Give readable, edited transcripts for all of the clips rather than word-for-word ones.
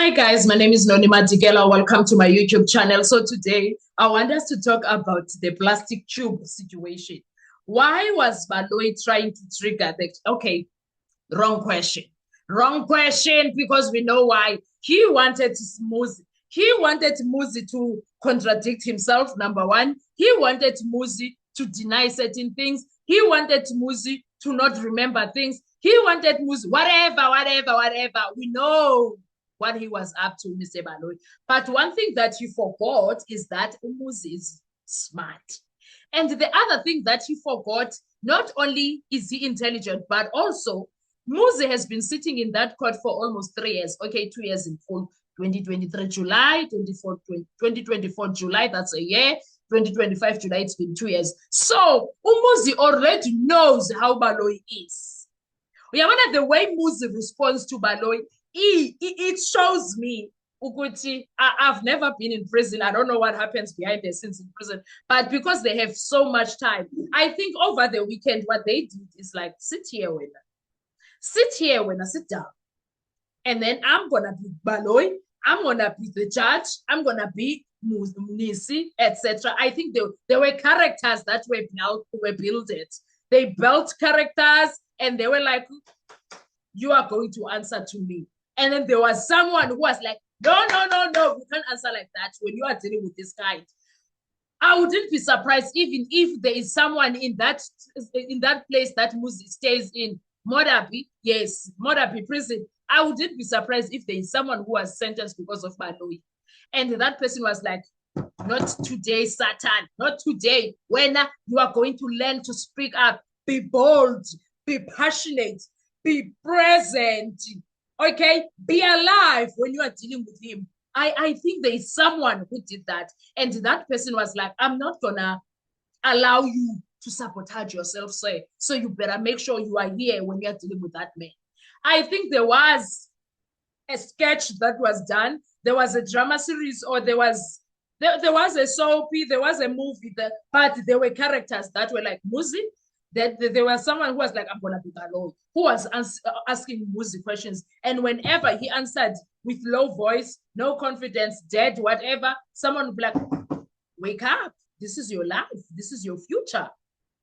Hi guys, my name is Nonima Digela. Welcome to my YouTube channel. So today I want us to talk about the plastic tube situation. Why was Baloyi trying to trigger the wrong question. Wrong question because we know why. He wanted Muzi. He wanted Muzi to contradict himself, number one. He wanted Muzi to deny certain things. He wanted Muzi to not remember things. He wanted Muzi, whatever. We know what he was up to, Mr. Baloyi. But one thing that he forgot is that Muzi is smart. And the other thing that he forgot, not only is he intelligent, but also Muzi has been sitting in that court for almost 3 years. Okay, 2 years in full. 2023 July, 2024 July, that's a year. 2025 July, it's been 2 years. So Muzi already knows how Baloyi is. We are the way Muzi responds to Baloyi, it shows me Ukuti, I've never been in prison. I don't know what happens behind the scenes in prison, but because they have so much time, I think over the weekend, what they did is like, sit here when I sit down. And then I'm going to be Baloyi. I'm going to be the judge. I'm going to be Nisi, etc. I think there were characters that were built. They built characters and they were like, you are going to answer to me. And then there was someone who was like, no, you can't answer like that when you are dealing with this kind. I wouldn't be surprised even if there is someone in that place that Muzi stays in, Modabi, yes, Modabi prison. I wouldn't be surprised if there is someone who was sentenced because of Baloyi. And that person was like, not today, Satan, not today. When you are going to learn to speak up, be bold, be passionate, be present, okay? Be alive when you are dealing with him. I think there is someone who did that. And that person was like, I'm not going to allow you to sabotage yourself, sir. So you better make sure you are here when you are dealing with that man. I think there was a sketch that was done. There was a drama series, or there was a soapy, there was a movie, but there were characters that were like Muzi. That there was someone who was like, I'm gonna be Baloyi, who was asking Muzi questions, and whenever he answered with low voice, no confidence, dead, whatever, someone would be like, wake up, this is your life, this is your future.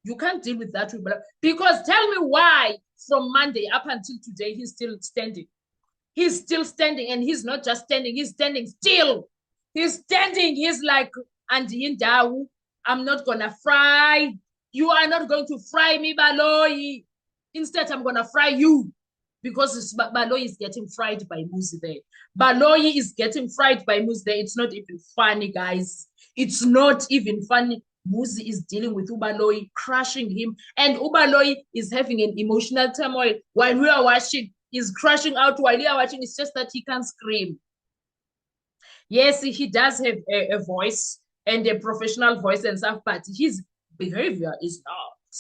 You can't deal with that. Because tell me why from Monday up until today, he's still standing. He's still standing, and he's not just standing, he's standing still. He's standing, he's like, Andy Ndau, I'm not gonna fry. You are not going to fry me, Baloyi. Instead, I'm gonna fry you. Because Baloyi is getting fried by Muzi there. Baloyi is getting fried by Muzi there. It's not even funny, guys. It's not even funny. Muzi is dealing with Baloyi, crushing him. And Baloyi is having an emotional turmoil while we are watching. He's crashing out while we are watching. It's just that he can't scream. Yes, he does have a voice and a professional voice and stuff, but his behavior is not.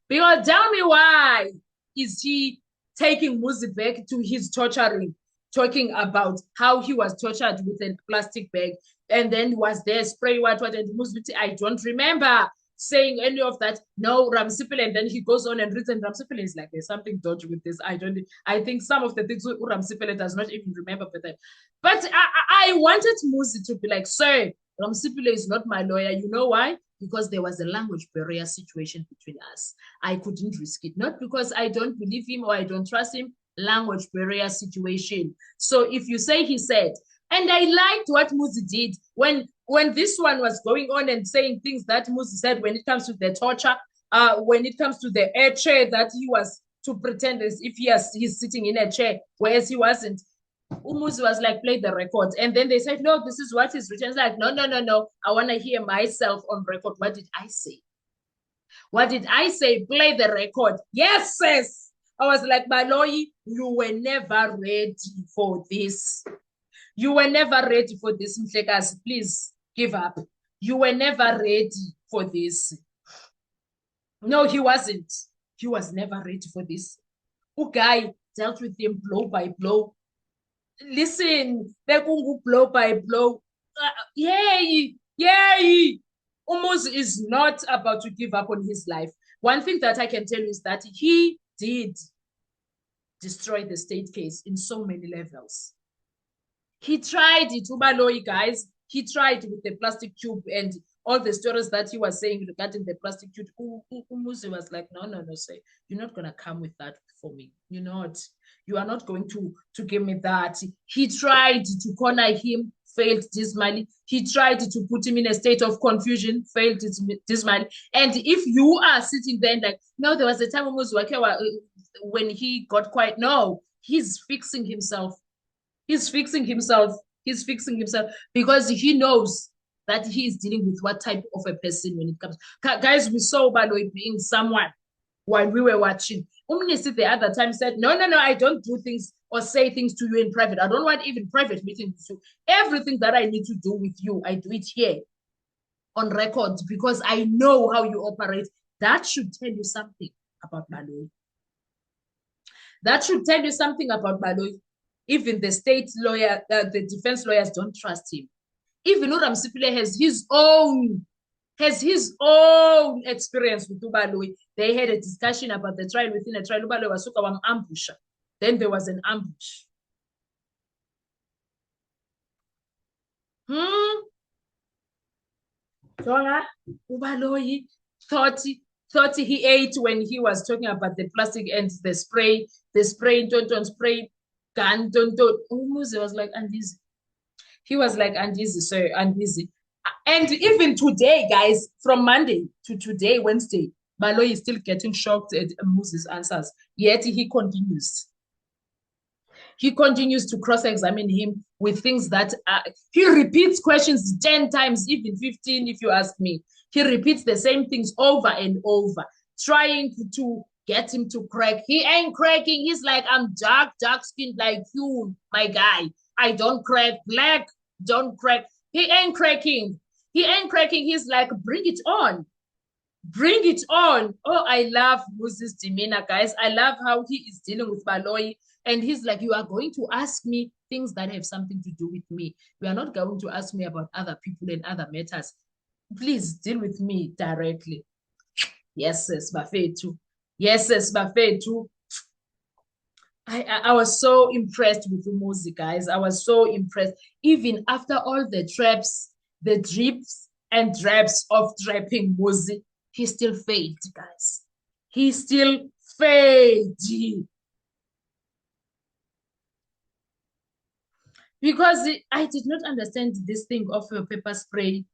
Because tell me why is he taking Muzi back to his torturing, talking about how he was tortured with a plastic bag, and then was there spray what, and Muzi, I don't remember saying any of that. No, Ramsipele, and then he goes on and reads, and Ramsipele is like, there's something dodgy with this. I think some of the things Ramsipele does not even remember. But I wanted Muzi to be like, sir, Ramsipele is not my lawyer. You know why? Because there was a language barrier situation between us. I couldn't risk it. Not because I don't believe him or I don't trust him. Language barrier situation. So if you say he said, and I liked what Muzi did when this one was going on and saying things that Muzi said when it comes to the torture, when it comes to the air chair that he was to pretend as if he's sitting in a chair, whereas he wasn't. Muzi was like, play the record. And then they said, no, this is what is written. It's like, no. I want to hear myself on record. What did I say? What did I say? Play the record. Yes, sis. I was like, Baloyi, you were never ready for this. You were never ready for this, Mhlekazi. Please give up. You were never ready for this. No, he wasn't. He was never ready for this. Guy dealt with him blow by blow. Listen, blow by blow. Yay! Umuzi is not about to give up on his life. One thing that I can tell you is that he did destroy the state case in so many levels. He tried it, Ubaloyi, guys. He tried with the plastic tube and all the stories that he was saying regarding the plastic tube. Umuzi was like, no, say, you're not going to come with that for me. You're not. You are not going to give me that. He tried to corner him, failed dismally. He tried to put him in a state of confusion, failed dismally. And if you are sitting there and like, no, there was a time when he got quiet. No, he's fixing himself. He's fixing himself. He's fixing himself because he knows that he is dealing with what type of a person when it comes. Guys, we saw Baloyi being someone while we were watching. Umnisi the other time said, no, I don't do things or say things to you in private. I don't want even private meetings with you. Everything that I need to do with you, I do it here on record because I know how you operate. That should tell you something about Baloyi. That should tell you something about Baloyi. Even the state lawyer, the defense lawyers don't trust him. Even Uram Sipile has his own experience with Ubaloyi. They had a discussion about the trial within a trial. Ubaloyi was an ambusher. Then there was an ambush. Ubaloyi thought he ate when he was talking about the plastic and the spray, don't spray gun, don't. Umuzi was like, Andizi. He was like, Andizi, sir, Andizi. And even today, guys, from Monday to today, Wednesday, Baloyi is still getting shocked at Umuzi's answers. Yet he continues. He continues to cross-examine him with things that he repeats questions 10 times, even 15, if you ask me. He repeats the same things over and over, trying to get him to crack. He ain't cracking. He's like, I'm dark-skinned like you, my guy. I don't crack. Black, don't crack. He ain't cracking. He ain't cracking. He's like, bring it on. Bring it on. Oh, I love Moses' demeanor, guys. I love how he is dealing with Baloyi. And he's like, you are going to ask me things that have something to do with me. You are not going to ask me about other people and other matters. Please deal with me directly. Yes, Bafetu. Yes, Bafetu. I was so impressed with Umuzi, guys. I was so impressed. Even after all the traps, the drips and drabs of trapping Umuzi, he still failed, guys. He still failed. Because I did not understand this thing of a pepper spray.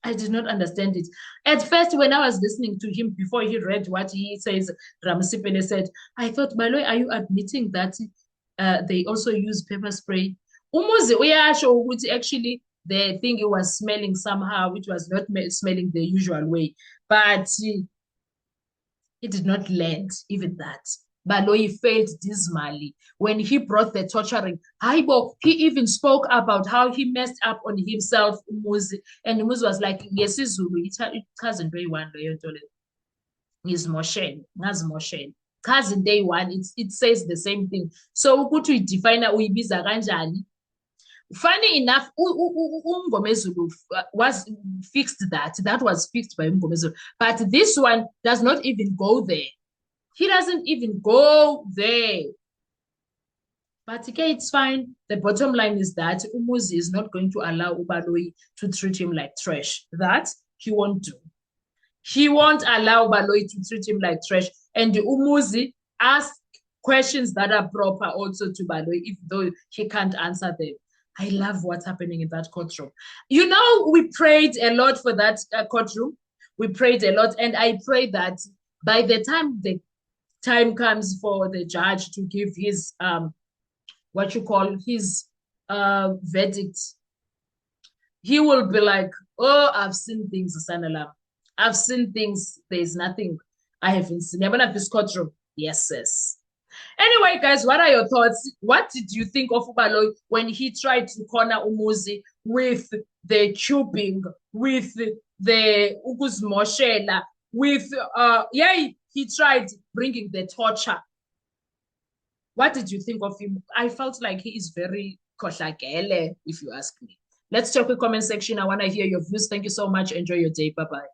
I did not understand it. At first, when I was listening to him before he read what he says, Ramasipele said, I thought, Baloyi, are you admitting that they also use pepper spray? Umuzi uyasho ukuthi actually the thing it was smelling somehow, which was not smelling the usual way. But it did not land, even that. Baloyi failed dismally when he brought the torturing. Haibo, he even spoke about how he messed up on himself, Umuzi. And Umuzi was like, yes, Zulu, it hasn't been one day. Is motion, has motion. Cousin day one, it says the same thing. So ukuthi define uyibiza kanjani. Funny enough, Mngomezulu was fixed that. That was fixed by Mngomezulu. But this one does not even go there. He doesn't even go there. But okay, it's fine. The bottom line is that Umuzi is not going to allow Ubaloyi to treat him like trash. That he won't do. He won't allow Baloyi to treat him like trash. And Umuzi asks questions that are proper also to Baloyi, even though he can't answer them. I love what's happening in that courtroom. You know, we prayed a lot for that courtroom. We prayed a lot. And I pray that by the time the time comes for the judge to give his, his verdict, he will be like, oh, I've seen things, Sanalam. I've seen things. There's nothing I haven't seen. Even at this courtroom. Yes. Anyway, guys, what are your thoughts? What did you think of Ubaloyi when he tried to corner Umuzi with the tubing, with the Ukuzmoshela, with, he tried bringing the torture. What did you think of him? I felt like he is very kohlakele, if you ask me. Let's talk in the comment section. I want to hear your views. Thank you so much. Enjoy your day. Bye-bye.